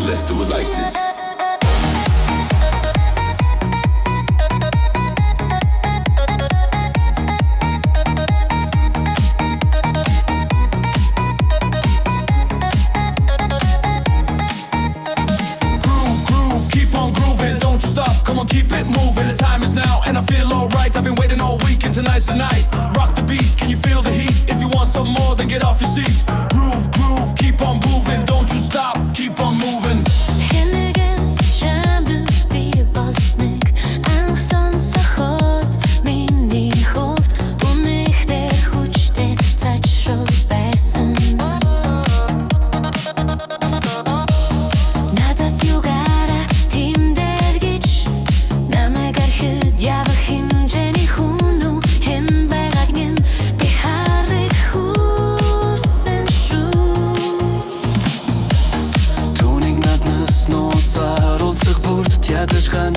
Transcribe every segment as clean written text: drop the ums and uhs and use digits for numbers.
let's do it like this. Come on, keep it moving, the time is now and I feel alright. I've been waiting all week and tonight's the night. Rock the beat, can you feel the heat? If you want some more, then get off your seat. Groove, groove, keep on moving, don't you stop, keep on moving.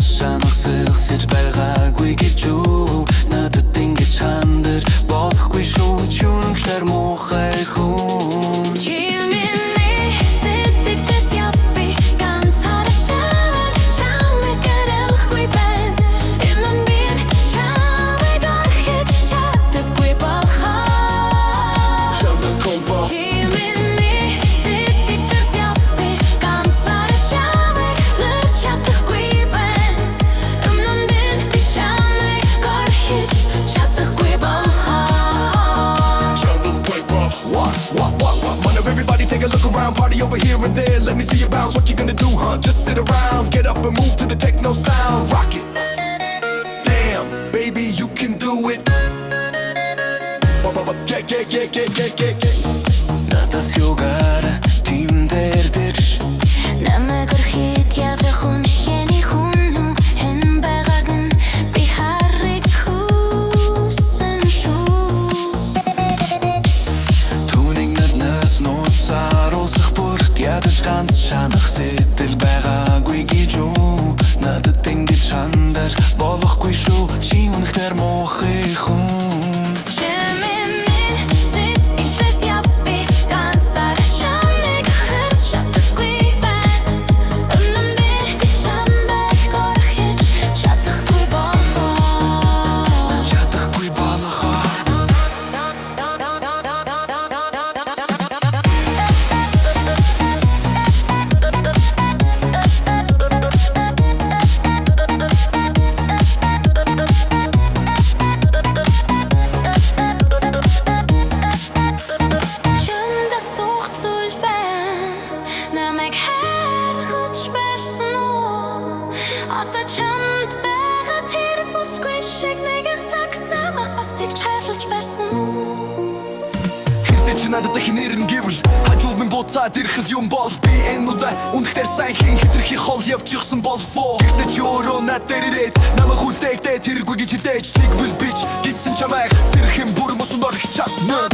Шанах сэлсэж байгаагүй гэж юу надад ингэж хандаж болохгүй шүү чүнхлэр муухай хүн Everybody take a look around, party over here and there. Let me see you bounce, what you gonna do, huh? Just sit around, get up and move to the techno sound. Rock it. Damn, baby, you can do it. Get. Надаас юугаар тийм дэрдэрш намайг орхид явах хүн хэний хүн хэн байгааг нь би харыг хүсэн шүү түүнийг надаас нууцаар усах бүрт ядаж ганц шанах сэтэл байгаагүй гэж юу надад ингэж хандаж болохгүй шүү чи үнэхээр муухай хүн Одоо чамд байгаа тэр бүсгүй шиг нэгэн цагт намайг бас тэгж хайрлаж байсан Хэрдээ чи надад хинэрэн гэвэл хажууд минь буцаад ирэх юм бол би энэ удаа үнэхээр сайн хийн хитрхи хол явчихсан бол фоо Хэрдээ чи өөрөө над дээр ирээд намайг хүлдээгдээ тэргүй гэж хэлдэж тэгвэл бич гисэн чамайг зэрхэн бүр мөсөн дор их чадна